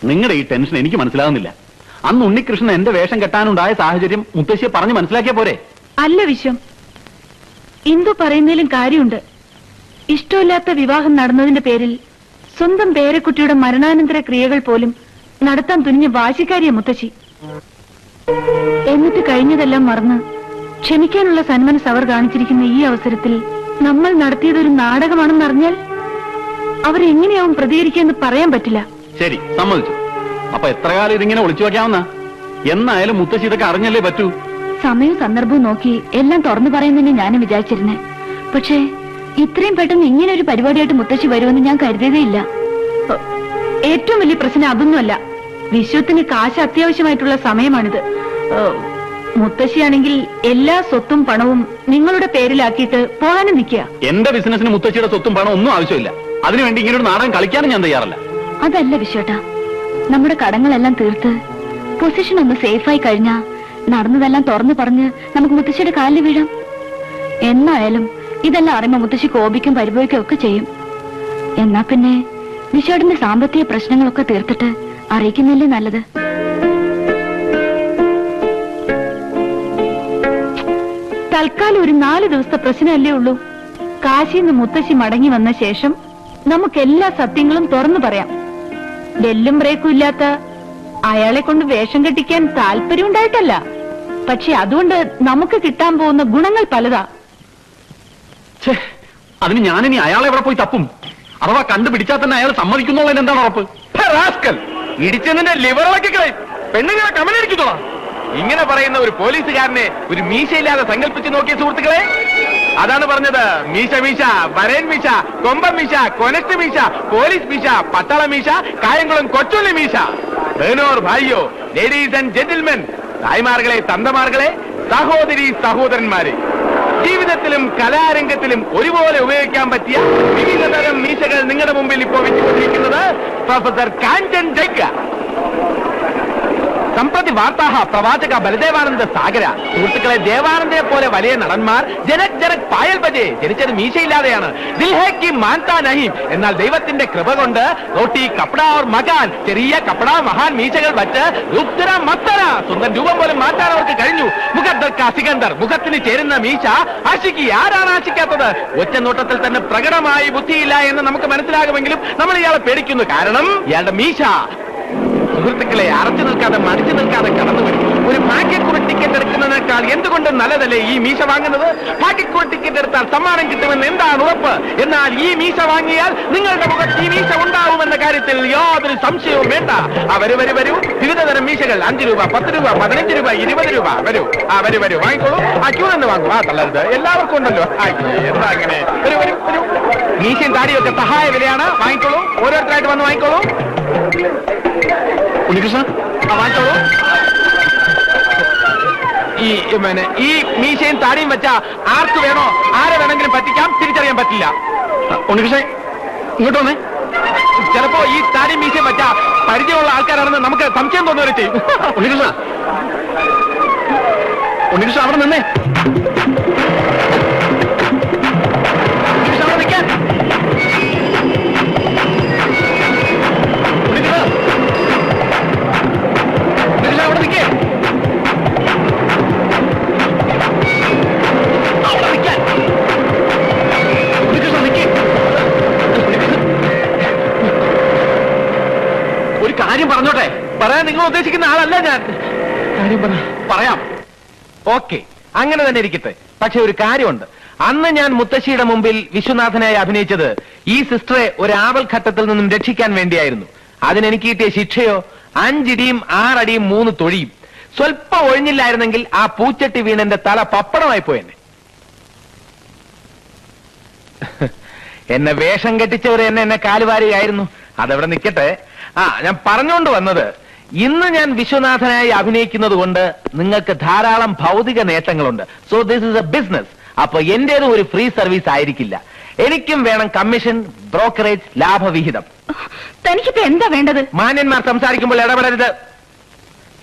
നിങ്ങളുടെ ഈ ടെൻഷൻ എനിക്ക് മനസ്സിലാകുന്നില്ല. അന്ന് ഉണ്ണികൃഷ്ണൻ എന്റെ വേഷം കെട്ടാനുണ്ടായ സാഹചര്യം മുത്തശ്ശിയെ പറഞ്ഞ് മനസ്സിലാക്കിയ പോരെ? അല്ല വിശ്വം, ഇന്ദു പറയുന്നതിലും കാര്യമുണ്ട്. ഇഷ്ടമില്ലാത്ത വിവാഹം നടന്നതിന്റെ പേരിൽ സ്വന്തം പേരക്കുട്ടിയുടെ മരണാനന്തര ക്രിയകൾ പോലും നടത്താൻ തുനിഞ്ഞ വാശിക്കാരിയ മുത്തശ്ശി. എന്നിട്ട് കഴിഞ്ഞതെല്ലാം മറന്ന് ക്ഷമിക്കാനുള്ള സന്മനസ് അവർ കാണിച്ചിരിക്കുന്ന ഈ അവസരത്തിൽ നമ്മൾ നടത്തിയതൊരു നാടകമാണെന്നറിഞ്ഞാൽ അവരെങ്ങനെയാവും പ്രതികരിക്കാന്ന് പറയാൻ പറ്റില്ല. ശരി, സമ്മതിച്ചു. അപ്പൊ എത്ര കാലം ഇതിങ്ങനെ ഒളിച്ചു വെക്കാവുന്ന? എന്നായാലും മുത്തശ്ശി ഇതൊക്കെ അറിഞ്ഞല്ലേ പറ്റൂ. സമയവും സന്ദർഭവും നോക്കി എല്ലാം തുറന്നു പറയുന്നതിന് ഞാനും വിചാരിച്ചിരുന്നേ. പക്ഷേ ഇത്രയും പെട്ടെന്ന് ഇങ്ങനെ ഒരു പരിപാടിയായിട്ട് മുത്തശ്ശി വരുമെന്ന് ഞാൻ കരുതിയതേയില്ല. ഏറ്റവും വലിയ പ്രശ്നം അതൊന്നുമല്ല. വിശ്വത്തിന് കാശ് അത്യാവശ്യമായിട്ടുള്ള സമയമാണിത്. മുത്തശ്ശിയാണെങ്കിൽ എല്ലാ സ്വത്തും പണവും നിങ്ങളുടെ പേരിലാക്കിയിട്ട് പോകാനും നിൽക്കുക. എന്റെ ബിസിനസിന് മുത്തശ്ശിയുടെ സ്വത്തും പണം ഒന്നും ആവശ്യമില്ല. അതിനുവേണ്ടി ഇങ്ങനെ ഒരു നാടകം കളിക്കാനും ഞാൻ തയ്യാറല്ല. അതല്ല വിശ്വേട്ടാ, നമ്മുടെ കടങ്ങളെല്ലാം തീർത്ത് പൊസിഷൻ ഒന്ന് സേഫായി കഴിഞ്ഞാ നടന്നതെല്ലാം തുറന്നു പറഞ്ഞ് നമുക്ക് മുത്തശ്ശിയുടെ കാലിൽ വീഴാം. എന്നായാലും ഇതെല്ലാം അറിയുമ്പോ മുത്തശ്ശി കോപിക്കും പരിഭവിക്കും ഒക്കെ ചെയ്യും. എന്നാ പിന്നെ വിശ്വേട്ടന്റെ സാമ്പത്തിക പ്രശ്നങ്ങളൊക്കെ തീർത്തിട്ട് അറിയിക്കുന്നില്ലേ നല്ലത്? തൽക്കാലം ഒരു 4 ദിവസത്തെ പ്രശ്നമല്ലേ ഉള്ളൂ. കാശിന്ന് മുത്തശ്ശി മടങ്ങി വന്ന ശേഷം നമുക്ക് എല്ലാ സത്യങ്ങളും തുറന്നു പറയാം. ബെല്ലും ബ്രേക്കും ഇല്ലാത്ത അയാളെ കൊണ്ട് വേഷം കെട്ടിക്കാൻ താല്പര്യം ഉണ്ടായിട്ടല്ല, പക്ഷെ അതുകൊണ്ട് നമുക്ക് കിട്ടാൻ പോകുന്ന ഗുണങ്ങൾ പലതാ. അതിന് ഞാനിനി അയാളെ എവിടെ പോയി തപ്പും? അഥവാ കണ്ടുപിടിച്ചാൽ തന്നെ അയാൾ സമ്മതിക്കുന്നുള്ളതിന് എന്താണ് ഉറപ്പ്? ഇടിച്ചതിന്റെ ലിവറൊക്കെ കളയും. പെണ്ണുങ്ങളെ കമലടിക്കുന്നോളാം. ഇങ്ങനെ പറയുന്ന ഒരു പോലീസുകാരനെ ഒരു മീശയില്ലാതെ സങ്കല്പിച്ച് നോക്കിയ സുഹൃത്തുക്കളെ, അതാണ് പറഞ്ഞത്. മീശ മീശ, വരേൻ മീശ, കൊമ്പം മീശ, കൊനസ്റ്റ് മീശ, പോലീസ് മീശ, പട്ടാള മീശ, കായംകുളം കൊച്ചുള്ളി മീശ. ബഹനോർ ഭായിയോ, ലേഡീസ് ആൻഡ് ജെന്റിൽമെൻ, തായ്മാർകളെ, തന്തമാർകളെ, സഹോദരി സഹോദരന്മാരെ, ജീവിതത്തിലും കലാരംഗത്തിലും ഒരുപോലെ ഉപയോഗിക്കാൻ പറ്റിയ വിവിധ തരം മീശകൾ നിങ്ങളുടെ മുമ്പിൽ ഇപ്പോൾ വെച്ചുകൊണ്ടിരിക്കുന്നത് പ്രൊഫസർ കാഞ്ചൻ ജഗ്ഗ. സംപ്രതി വാർത്താഹ പ്രവാചക ബലദേവാനന്ദ സാഗര. സുഹൃത്തുക്കളെ, ദേവാനന്ദയെ പോലെ വലിയ നടന്മാർ ജനക് ജനക് പായൽ ബജെ ജനിച്ചത് മീശയില്ലാതെയാണ്. ദിൽഹേ കി മാൻതാ നഹീം. എന്നാൽ ദൈവത്തിന്റെ കൃപ കൊണ്ട് റോട്ടി കപ്പട ഓർ മകാൻ, ചെറിയ കപ്പട മഹാൻ മീശകൾ വച്ച് രുദ്ര മസ്തര, സ്വന്തം രൂപം പോലും മാറ്റാൻ അവർക്ക് കഴിഞ്ഞു. മുഖദ്ദർ കാ സികന്ദർ, മുഖത്തിന് ചേരുന്ന മീശ ആശിക്ക്. ആരാണ് ആശിക്കാത്തത്? ഒറ്റ നോട്ടത്തിൽ തന്നെ പ്രകടമായി ബുദ്ധിയില്ല എന്ന് നമുക്ക് മനസ്സിലാകുമെങ്കിലും നമ്മൾ ഇയാളെ പേടിക്കുന്നു. കാരണം ഇയാളുടെ മീശ. സുഹൃത്തുക്കളെ, അറച്ചു നിൽക്കാതെ മടിച്ചു നിൽക്കാതെ കടന്നു വരും. ഒരു ഭാഗ്യക്കുറി ടിക്കറ്റ് എടുക്കുന്നതിനേക്കാൾ എന്തുകൊണ്ടും നല്ലതല്ലേ ഈ മീശ വാങ്ങുന്നത്? ഭാഗ്യക്കുറി ടിക്കറ്റ് എടുത്താൽ സമ്മാനം കിട്ടുമെന്ന് എന്താണ് ഉറപ്പ്? എന്നാൽ ഈ മീശ വാങ്ങിയാൽ നിങ്ങളുടെ മുഖത്ത് ഈ മീശ ഉണ്ടാവുമെന്ന കാര്യത്തിൽ യാതൊരു സംശയവും വേണ്ട. വരൂ വരൂ വരൂ, വിവിധ തരം മീശകൾ. 5 രൂപ, 10 രൂപ, 15 രൂപ, 20 രൂപ. വരൂ, വരൂ വരൂ, വാങ്ങിക്കോളൂ. ക്യൂ നിന്ന് വാങ്ങൂ. തള്ളരുത്, എല്ലാവർക്കും ഉണ്ടല്ലോ. എന്താ അങ്ങനെ? വരൂ വരൂ വരൂ. മീശയും താടിയൊക്കെ സഹായ വിലയാണ്. വാങ്ങിക്കോളൂ, ഓരോരുത്തരായിട്ട് വന്ന് വാങ്ങിക്കോളൂ. ഉണ്ണികൃഷ്ണ, വാങ്ങിക്കോളൂ. ഈ മീശയും താടിയും വെച്ച ആർക്ക് വേണോ ആരെ വേണമെങ്കിലും പറ്റിക്കാം, തിരിച്ചറിയാൻ പറ്റില്ല. ഉണ്ണികൃഷ്ണൻ ഇങ്ങോട്ട് വന്നേ. ചിലപ്പോ ഈ താടിയും മീശയും വെച്ച പരിചയമുള്ള ആൾക്കാരാണെന്ന് നമുക്ക് സംശയം തോന്നുവരെ ചെയ്യും. ഉണ്ണികൃഷ്ണ, ഉണ്ണികൃഷ്ണ അവിടെ നിന്നേ. ഉണ്ണികൃഷ്ണ അവിടെ നിൽക്കാൻ. കാര്യം പറഞ്ഞോട്ടെ. പറയാൻ നിങ്ങൾ ഉദ്ദേശിക്കുന്ന ആളല്ല ഞാൻ. കാര്യം പറയാം. ഓക്കെ, അങ്ങനെ തന്നെ ഇരിക്കട്ടെ. പക്ഷെ ഒരു കാര്യമുണ്ട്. അന്ന് ഞാൻ മുത്തശ്ശിയുടെ മുമ്പിൽ വിശ്വനാഥനായി അഭിനയിച്ചത് ഈ സിസ്റ്ററെ ഒരു ആവൽ ഘട്ടത്തിൽ നിന്നും രക്ഷിക്കാൻ വേണ്ടിയായിരുന്നു. അതിനെനിക്ക് കിട്ടിയ ശിക്ഷയോ 5 ഇടിയും 6 അടിയും 3 തൊഴിയും. സ്വല്പം ഒഴിഞ്ഞില്ലായിരുന്നെങ്കിൽ ആ പൂച്ചട്ടി വീണെന്റെ തല പപ്പടമായി പോയെന്നെ. എന്നെ വേഷം കെട്ടിച്ചവർ എന്നെ കാലുവാരിയായിരുന്നു. അതെവിടെ നിൽക്കട്ടെ. ഞാൻ പറഞ്ഞുകൊണ്ട് വന്നത്, ഇന്ന് ഞാൻ വിശ്വനാഥനായി അഭിനയിക്കുന്നത് കൊണ്ട് നിങ്ങൾക്ക് ധാരാളം ഭൗതിക നേട്ടങ്ങളുണ്ട്. So this is a business. അപ്പൊ എന്റേതും ഒരു ഫ്രീ സർവീസ് ആയിരിക്കില്ല. എനിക്കും വേണം കമ്മീഷൻ, ബ്രോക്കറേജ്, ലാഭവിഹിതം. തനിക്കിപ്പോ എന്താ വേണ്ടത്? മാന്യന്മാർ സംസാരിക്കുമ്പോൾ ഇടപെടരുത്.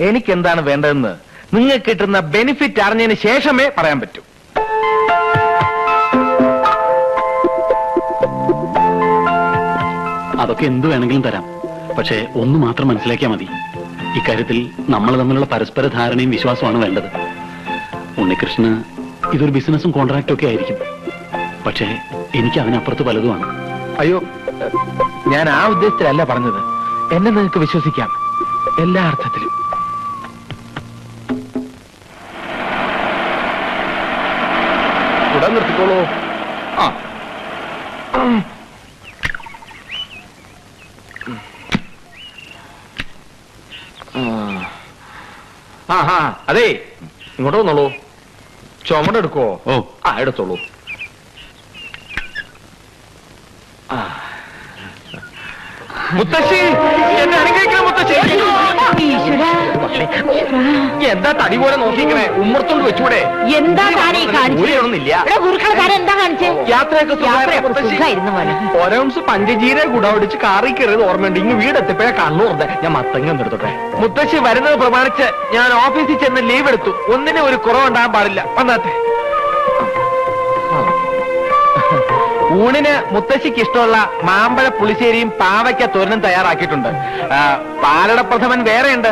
എനിക്കെന്താണ് വേണ്ടതെന്ന് നിങ്ങൾക്ക് കിട്ടുന്ന ബെനിഫിറ്റ് അറിഞ്ഞതിന് ശേഷമേ പറയാൻ പറ്റൂ. അതൊക്കെ എന്തു വേണമെങ്കിലും തരാം. പക്ഷേ ഒന്ന് മാത്രം മനസ്സിലാക്കിയാൽ മതി, ഇക്കാര്യത്തിൽ നമ്മൾ തമ്മിലുള്ള പരസ്പര ധാരണയും വിശ്വാസമാണ് വേണ്ടത്. ഉണ്ണികൃഷ്ണന് ഇതൊരു ബിസിനസ്സും കോൺട്രാക്റ്റും ഒക്കെ ആയിരിക്കും, പക്ഷേ എനിക്ക് അതിനപ്പുറത്ത് പലതുമാണ്. അയ്യോ, ഞാൻ ആ ഉദ്ദേശത്തിലല്ല പറഞ്ഞത്. എന്നെ നിങ്ങൾക്ക് വിശ്വസിക്കാം എല്ലാ അർത്ഥത്തിലും. ഇവിടെ നിർത്തിക്കോളൂ. അതെ, ഇങ്ങോട്ട് വന്നോളൂ. ചുമടെടുക്കോ? ഓ, എടുത്തോളൂ. മുത്തശ്ശി, എന്നെ അനുഗ്രഹിക്കണം മുത്തശ്ശി. എന്താ തടി പോലെ നോക്കിക്കണേ? ഉമ്മർത്തോണ്ട് വെച്ചൂടെ? എന്താ ഊരിയൊന്നുമില്ല. യാത്രയൊക്കെ ഒരൗൺസ് പഞ്ചജീര ഗുഡാവടിച്ച് കാറി കയറിയത് ഓർമ്മയുണ്ട്. ഇങ്ങ് വീടെത്തിപ്പോഴേ കണ്ണു ഓർമ്മ. ഞാൻ മത്തങ്ങ എടുത്തോട്ടെ. മുത്തശ്ശി വരുന്നത് പ്രമാണിച്ച് ഞാൻ ഓഫീസിൽ ചെന്ന് ലീവ് എടുത്തു. ഒന്നിനും ഒരു കുറവുണ്ടാകാൻ പാടില്ല. വന്നാട്ടെ. ഊണിന് മുത്തശ്ശിക്ക് ഇഷ്ടമുള്ള മാമ്പഴ പുളിശ്ശേരിയും പാവയ്ക്ക തോരനും തയ്യാറാക്കിയിട്ടുണ്ട്. പാലടപ്രഥമൻ വേറെയുണ്ട്.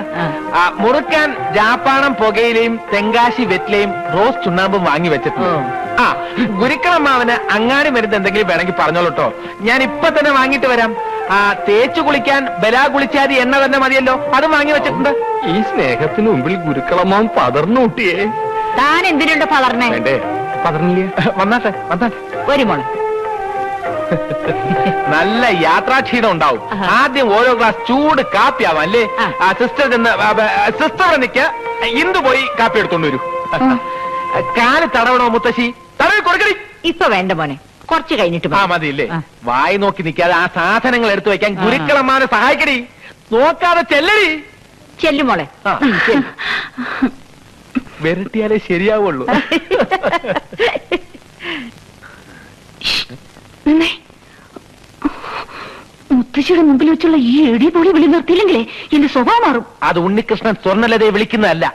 മുറുക്കാൻ ജാപ്പാണം പുകയിലയും തെങ്കാശി വെറ്റിലയും റോസ് ചുണ്ണാമ്പും വാങ്ങി വെച്ചിട്ടുണ്ട്. ഗുരുക്കളമ്മാവന് അങ്ങാടി മരുന്ന് എന്തെങ്കിലും വേണമെങ്കിൽ പറഞ്ഞോളൂട്ടോ, ഞാൻ ഇപ്പൊ തന്നെ വാങ്ങിട്ട് വരാം. തേച്ചു കുളിക്കാൻ ബലാ കുളിച്ചാതി എണ്ണ തന്നെ മതിയല്ലോ, അതും വാങ്ങി വെച്ചിട്ടുണ്ട്. ഈ സ്നേഹത്തിന് മുമ്പിൽ ഗുരുക്കളമ്മാവൻ പതർന്നു കൂട്ടിയേ. താൻ എന്തിനുണ്ട് പതർന്നേ? വേണ്ടേ, പതർന്നില്ലേ? വന്നാട്ടെ വന്നാട്ടെ. ഒരു മോളെ, നല്ല യാത്രാക്ഷീണം ഉണ്ടാവും. ആദ്യം ഓരോ ഗ്ലാസ് ചൂട് കാപ്പിയാവാം അല്ലേ? സിസ്റ്റർ നിക്ക്, ഇന്ദു പോയി കാപ്പി എടുത്തോണ്ട് വരൂ. കാല് തടവണോ മുത്തശ്ശി? തടവി കൊടുക്കടി. ഇപ്പൊ വേണ്ട മോനെ, കുറച്ച് കഴിഞ്ഞിട്ട് മതിയില്ലേ? വായി നോക്കി നിൽക്കാതെ ആ സാധനങ്ങൾ എടുത്തു വെക്കാൻ ഗുരുക്കളമ്മാനെ സഹായിക്കടി. നോക്കാതെ ചെല്ലടി. ചെല്ലുമോളെ. വെരട്ടിയാലേ ശരിയാവുള്ളൂ. മുത്തശ്ശിയുടെ മുമ്പിൽ വെച്ചുള്ള ഈ എടിപൊളി വിളി നിർത്തിയില്ലെങ്കിലേ എന്റെ സ്വഭാവം മാറും. അത് ഉണ്ണികൃഷ്ണൻ സ്വർണ്ണലതയെ വിളിക്കുന്നതല്ല.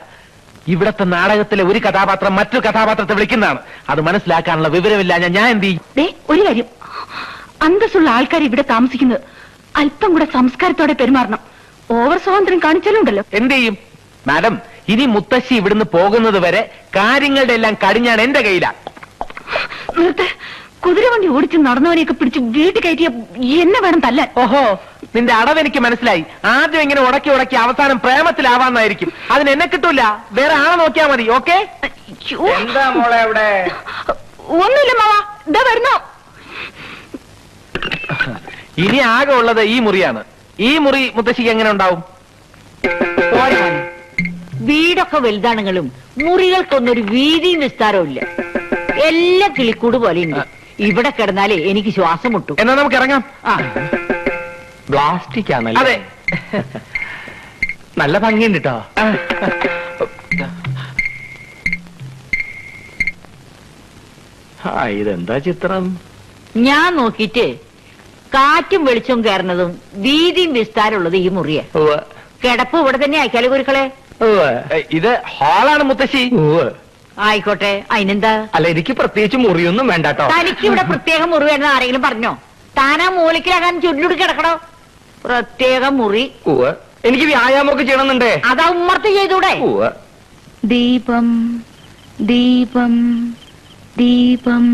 ഇവിടത്തെ നാടകത്തിലെ ഒരു കഥാപാത്രം മറ്റൊരു കഥാപാത്രത്തെ വിളിക്കുന്നതാണ്. അത് മനസ്സിലാക്കാനുള്ള വിവരമില്ല. ഞാൻ എന്ത് ചെയ്യും? ഒരു കാര്യം, അന്തസ്സുള്ള ആൾക്കാർ ഇവിടെ താമസിക്കുന്നത് അല്പം കൂടെ സംസ്കാരത്തോടെ പെരുമാറണം. ഓവർ സ്വാതന്ത്ര്യം കാണിച്ചാലുണ്ടല്ലോ. എന്ത് ചെയ്യും മാഡം? ഇനി മുത്തശ്ശി ഇവിടുന്ന് പോകുന്നത് വരെ കാര്യങ്ങളുടെ എല്ലാം കടിഞ്ഞാണ് എന്റെ കയ്യിലാണ്. കുതിരവണ്ടി ഓടിച്ച് നടന്നവനെയൊക്കെ പിടിച്ച് വീട്ടിൽ കയറ്റിയ എന്നെ വേണം തല്ലാൻ. ഓഹോ, നിന്റെ അടവ് എനിക്ക് മനസ്സിലായി. ആദ്യം ഇങ്ങനെ ഉടക്കി ഉടക്കി അവസാനം പ്രേമത്തിലാവാന്നായിരിക്കും. അതിന് എന്നെ കിട്ടൂല, വേറെ ആളെ നോക്കിയാ മതി. ഓക്കെ? എന്താ മോളെ അവിടെ? ഒന്നുമില്ല മാവാ, ഇതാ വരുന്നോ. ഇനി ആകെ ഉള്ളത് ഈ മുറിയാണ്. ഈ മുറി മുത്തശ്ശിക്ക് എങ്ങനെ ഉണ്ടാവും? വീടൊക്കെ വലുതാണെങ്കിലും മുറികൾക്കൊന്നൊരു വീതിയും വിസ്താരവും ഇല്ല. എല്ലാം കിളിക്കൂട് പോലെയുണ്ട്. ഇവിടെ കിടന്നാലേ എനിക്ക് ശ്വാസം മുട്ടും. എന്നാ നമുക്ക് ഇറങ്ങാം. പ്ലാസ്റ്റിക് ആണല്ലോ. അതെ, നല്ല ഭംഗിയുണ്ട് കേട്ടോ. ഇതെന്താ ചിത്രം? ഞാൻ നോക്കിയിട്ട് കാറ്റും വെളിച്ചവും കയറുന്നതും വീതിയും വിസ്താരമുള്ളത് ഈ മുറിയ. കിടപ്പ് ഇവിടെ തന്നെ ആയിക്കാലോ ഗുരുക്കളെ. ഇത് ഹാളാണ് മുത്തശ്ശി. ആയിക്കോട്ടെ, അതിനെന്താ? അല്ല, എനിക്ക് പ്രത്യേകിച്ച് മുറിയൊന്നും വേണ്ടട്ടോ. തനിക്ക് ഇവിടെ പ്രത്യേക മുറി വേണമെന്ന് ആരെങ്കിലും പറഞ്ഞോ? താനാ മൂലക്കിലാകാൻ ചുരുളുടി കിടക്കണോ? പ്രത്യേക മുറി. എനിക്ക് വ്യായാമമൊക്കെ ചെയ്യണമെന്നുണ്ടേ. അതാ ഉമ്മർത്ത് ചെയ്തൂടെ? ദീപം ദീപം ദീപം.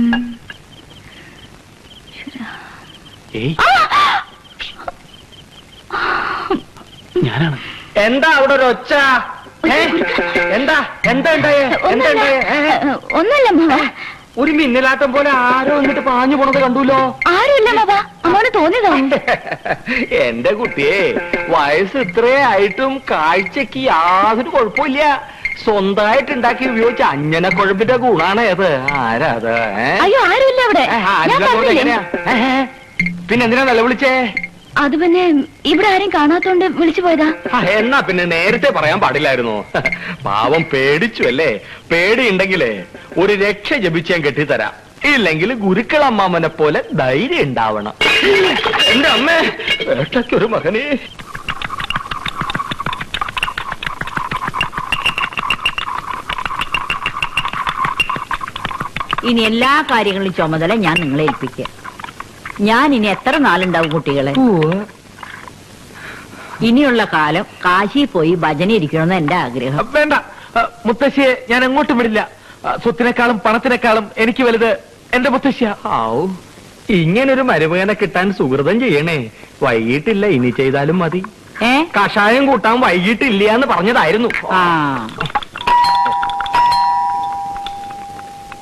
ഞാനാണ്. എന്താ അവിടെ ഒരു ഒച്ച? എന്താ എന്താ ഉണ്ടായേ? ഒന്നല്ല മാവ, ഒരു മിന്നലാട്ടം പോലെ ആരോ എന്നിട്ട് പാഞ്ഞു പോണത് കണ്ടൂലോ? ആരുമില്ല മാവ, അമ്മോന് തോന്നിയതാ. എന്റെ കുട്ടിയെ, വയസ്സ് ഇത്രേ ആയിട്ടും കാഴ്ചക്ക് യാതൊരു കുഴപ്പമില്ല. സ്വന്തമായിട്ട് ഉണ്ടാക്കി ഉപയോഗിച്ച അഞ്ഞന കുഴമ്പിന്റെ ഗുണാണ് ഏത്? ആരാ അത്? അയ്യോ, ആരുമില്ല അവിടെ. പിന്നെ എന്തിനാ നിലവിളിച്ചേ? അത് പിന്നെ ഇവിടെ ആരും കാണാത്തോണ്ട് വിളിച്ചു പോയതാ. എന്നാ പിന്നെ നേരത്തെ പറയാൻ പാടില്ലായിരുന്നു. പാവം പേടിച്ചു അല്ലേ? പേടിയുണ്ടെങ്കിലേ ഒരു രക്ഷ ജപിച്ചാൻ കെട്ടിത്തരാം. ഇല്ലെങ്കിൽ ഗുരുക്കളമ്മാമനെ പോലെ ധൈര്യം ഉണ്ടാവണം. എന്റെ അമ്മേ, വേട്ടയ്ക്കൊരു മകനെ. ഇനി എല്ലാ കാര്യങ്ങളും ചുമതല ഞാൻ നിങ്ങളെ ഏൽപ്പിക്കാം. ഞാൻ ഇനി എത്ര നാളുണ്ടാവും കുട്ടികളെ? ഇനിയുള്ള കാലം കാശി പോയി ഭജന ഇരിക്കണമെന്ന് എന്റെ ആഗ്രഹം. വേണ്ട, മുത്തശ്ശിയെ ഞാൻ എങ്ങോട്ടും വിടില്ല. സ്വത്തിനേക്കാളും പണത്തിനേക്കാളും എനിക്ക് വലുത് എന്റെ മുത്തശ്ശിയാ. ആവൂ, ഇങ്ങനൊരു മരുമകനെ കിട്ടാൻ സുഹൃതം ചെയ്യണേ. വൈകിട്ടില്ല, ഇനി ചെയ്താലും മതി. കഷായം കൂട്ടാൻ വൈകിട്ടില്ല എന്ന് പറഞ്ഞതായിരുന്നു. ആ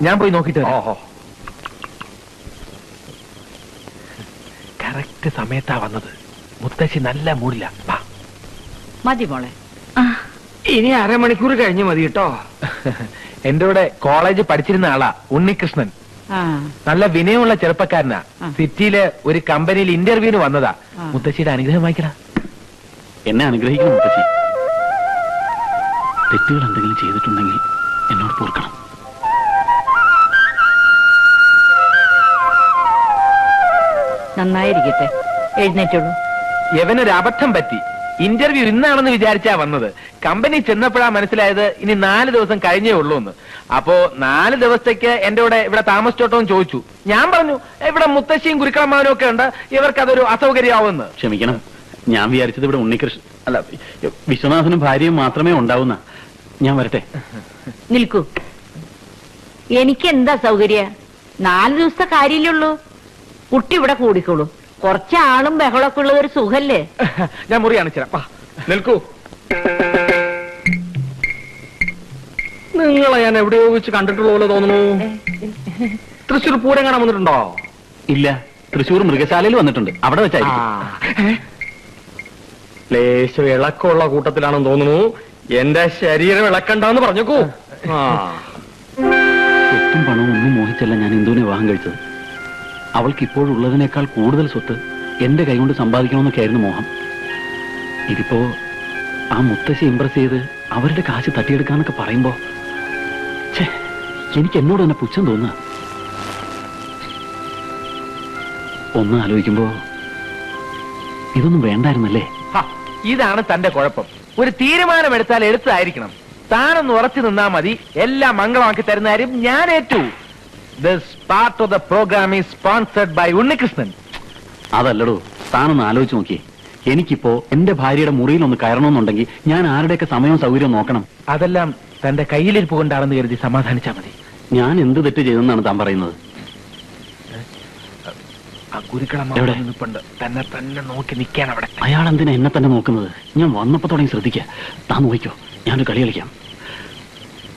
ഞാൻ പോയി നോക്കിട്ട് വരാം. ഓഹോ, കറക്റ്റ് സമയത്താ വന്നത്. മുത്തശ്ശി നല്ല മൂടില്ല. മതി മോളെ. ആ, ഇനി അരമണിക്കൂർ കഴിഞ്ഞ് മതി കേട്ടോ. എന്റെ കൂടെ കോളേജ് പഠിച്ചിരുന്ന ആളാ ഉണ്ണികൃഷ്ണൻ. ആ നല്ല വിനയമുള്ള ചെറുപ്പക്കാരനാ. സിറ്റിയില് ഒരു കമ്പനിയിൽ ഇന്റർവ്യൂവിന് വന്നതാ. മുത്തശ്ശിയുടെ അനുഗ്രഹം വായിക്കണ. എന്നെ അനുഗ്രഹിക്കണം മുത്തശ്ശി. തെറ്റുകൾ എന്തെങ്കിലും ചെയ്തിട്ടുണ്ടെങ്കിൽ എന്നോട് പൊറുക്കണം. നന്നായിരിക്കട്ടെ, എഴുന്നേറ്റുള്ളൂ. യവനൊരു അബദ്ധം പറ്റി. ഇന്റർവ്യൂ ഇന്നാണെന്ന് വിചാരിച്ചാ വന്നത്. കമ്പനി ചെന്നപ്പോഴാ മനസ്സിലായത് ഇനി 4 ദിവസം കഴിഞ്ഞേ ഉള്ളൂ എന്ന്. അപ്പോ 4 ദിവസത്തേക്ക് എന്റെ കൂടെ ഇവിടെ താമസിച്ചോട്ടോന്ന് ചോദിച്ചു. ഞാൻ പറഞ്ഞു ഇവിടെ മുത്തശ്ശിയും ഗുരുക്കളമ്മാവനും ഒക്കെ ഉണ്ട്, ഇവർക്ക് അതൊരു അസൗകര്യമാവുമെന്ന്. ക്ഷമിക്കണം, ഞാൻ വിചാരിച്ചത് ഇവിടെ ഉണ്ണികൃഷ്ണൻ അല്ല വിശ്വനാഥനും ഭാര്യയും മാത്രമേ ഉണ്ടാവുന്ന. ഞാൻ വരട്ടെ. നിൽക്കൂ. എനിക്ക് എന്താ സൗകര്യ? 4 ദിവസത്തെ കാര്യമല്ലേ ഉള്ളൂ. കുട്ടി ഇവിടെ കൂടിക്കോളൂ. കുറച്ച് ആളും ബഹളമൊക്കെ ഉള്ള ഒരു സുഖല്ലേ? ഞാൻ മുറി കാണിച്ചുതരാം. നിൽക്കൂ. നിങ്ങളെ ഞാൻ എവിടെയോ വെച്ച് കണ്ടിട്ടുള്ള പോലെ തോന്നുന്നു. തൃശ്ശൂർ പൂരം കാണാൻ വന്നിട്ടുണ്ടോ? ഇല്ല, തൃശ്ശൂർ മൃഗശാലയിൽ വന്നിട്ടുണ്ട്. അവിടെ വെച്ചായിരിക്കും. ലേശം ഇളക്കമുള്ള കൂട്ടത്തിലാണെന്ന് തോന്നുന്നു. എന്റെ ശരീരം ഇളക്കണ്ടെന്ന് പറഞ്ഞേക്കൂ. സ്വത്തും പണവും ഒന്നും മോഹിച്ചല്ല ഞാൻ ഇന്ദുവിനെ വിവാഹം കഴിച്ചത്. അവൾക്ക് ഇപ്പോഴുള്ളതിനേക്കാൾ കൂടുതൽ സ്വത്ത് എന്റെ കൈകൊണ്ട് സമ്പാദിക്കണമെന്നൊക്കെ ആയിരുന്നു മോഹം. ഇതിപ്പോ ആ മുത്തശ്ശി ഇംപ്രസ് ചെയ്ത് അവരുടെ കാശ് തട്ടിയെടുക്കാന്നൊക്കെ പറയുമ്പോ എനിക്ക് എന്നോട് തന്നെ പുച്ഛം തോന്നുക. ഒന്ന് ആലോചിക്കുമ്പോ ഇതൊന്നും വേണ്ടായിരുന്നല്ലേ. ഇതാണ് തന്റെ കുഴപ്പം. ഒരു തീരുമാനമെടുത്താൽ എടുത്തതായിരിക്കണം. താനൊന്ന് ഉറച്ചു നിന്നാ മതി. എല്ലാം മംഗളമാക്കി തരുന്ന കാര്യം ഞാൻ ഏറ്റു. This part of the program is sponsored by Unnikrishnan. അതല്ലടോ, താനൊന്ന് ആലോചിച്ച് നോക്കിയേ. എനിക്കിപ്പോ എന്റെ ഭാര്യയുടെ മുറിയിൽ ഒന്ന് കയറണമെന്നുണ്ടെങ്കിൽ ഞാൻ ആരുടെയൊക്കെ സമയവും സൗകര്യവും നോക്കണം. അതെല്ലാം തന്റെ കയ്യിലിരിപ്പ് കൊണ്ടാണെന്ന് കരുതി സമാധാനിച്ചാ മതി. ഞാൻ എന്ത് തെറ്റ് ചെയ്തെന്നാണ് താൻ പറയുന്നത്? എവിടെ? തന്നെ തന്നെ നോക്കി നിൽക്കാൻ അവിടെ. അയാൾ എന്തിനാ എന്നെ തന്നെ നോക്കുന്നത്? ഞാൻ വന്നപ്പോ തുടങ്ങി ശ്രദ്ധിക്കുക. താൻ നോക്കിക്കോ, ഞാനൊരു കളി കളിക്കാം.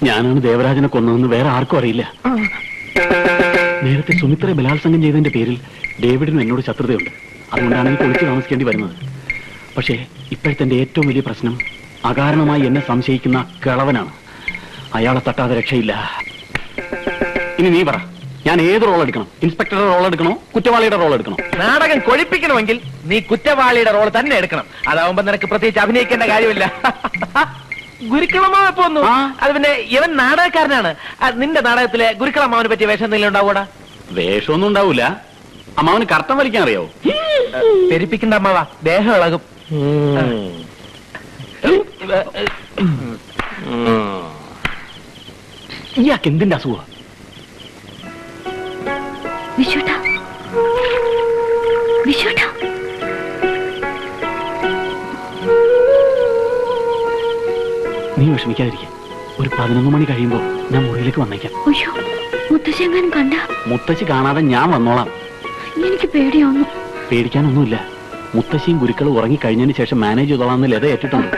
ഞാനാണ് ദേവരാജനെ കൊന്നതെന്ന് വേറെ ആർക്കും അറിയില്ല. നേരത്തെ സുമിത്രയെ ബലാത്സംഗം ചെയ്തതിന്റെ പേരിൽ ഡേവിഡിനും എന്നോട് ശത്രുതയുണ്ട്. അതുകൊണ്ടാണ് എനിക്ക് ഒളിച്ചു താമസിക്കേണ്ടി വരുന്നത്. പക്ഷേ ഇപ്പോഴത്തെ എന്റെ ഏറ്റവും വലിയ പ്രശ്നം അകാരണമായി എന്നെ സംശയിക്കുന്ന കിളവനാണ്. അയാളെ തട്ടാതെ രക്ഷയില്ല. ഇനി നീ പറ, ഞാൻ ഏത് റോൾ എടുക്കണം? ഇൻസ്പെക്ടറുടെ റോൾ എടുക്കണോ, കുറ്റവാളിയുടെ റോൾ എടുക്കണോ? നാടകം കൊഴിപ്പിക്കണമെങ്കിൽ നീ കുറ്റവാളിയുടെ റോൾ തന്നെ എടുക്കണം. അതാവുമ്പോ നിനക്ക് പ്രത്യേകിച്ച് അഭിനയിക്കേണ്ട കാര്യമില്ല. ഗുരുക്കളമ്മാവ് പോന്നു. അത് പിന്നെ ഇവൻ നാടകക്കാരനാണ്. നിന്റെ നാടകത്തിലെ ഗുരുക്കളമ്മാവിനെ പറ്റിയ വേഷം എന്തെങ്കിലും ഉണ്ടാവൂടാ? വേഷമൊന്നും ഉണ്ടാവൂല. അമ്മാവന് കർത്തം വലിക്കാൻ അറിയാവോ? പെരിപ്പിക്കണ്ട അമ്മാവാ, ദേഹം ഇളകും. ഇയാൾക്ക് എന്തിന്റെ അസുഖം? വിശുട്ടാ, വിശുട്ടാ, നീ വിഷമിക്കാതിരിക്കുക. ഒരു 11 മണി കഴിയുമ്പോ ഞാൻ മുറിയിലേക്ക് വന്നേക്കാം. അയ്യോ, മുത്തശ്ശി എങ്ങാനും കണ്ട? മുത്തശ്ശി കാണാതെ ഞാൻ വന്നോളാം. എനിക്ക് പേടിയാവുന്നു. പേടിക്കാനൊന്നുമില്ല. മുത്തശ്ശിയും ഗുരുക്കളും ഉറങ്ങിക്കഴിഞ്ഞതിന് ശേഷം മാനേജ് ചെയ്തോളാന്ന് ലത ഏറ്റിട്ടുണ്ട്.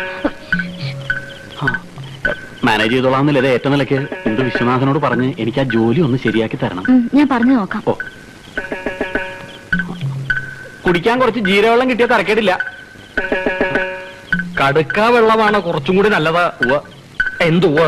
മാനേജ് ചെയ്തോളാന്ന് ലത ഏറ്റ നിലയ്ക്ക് ഇന്ദു വിശ്വനാഥനോട് പറഞ്ഞ് എനിക്ക് ആ ജോലി ഒന്ന് ശരിയാക്കി തരണം. ഞാൻ പറഞ്ഞു നോക്കാം. ഓ, കുടിക്കാൻ കുറച്ച് ജീരവെള്ളം കിട്ടിയ തരക്കേടില്ല. കടുക്ക വെള്ളമാണ് കുറച്ചും കൂടി നല്ലത്. എന്തുവാ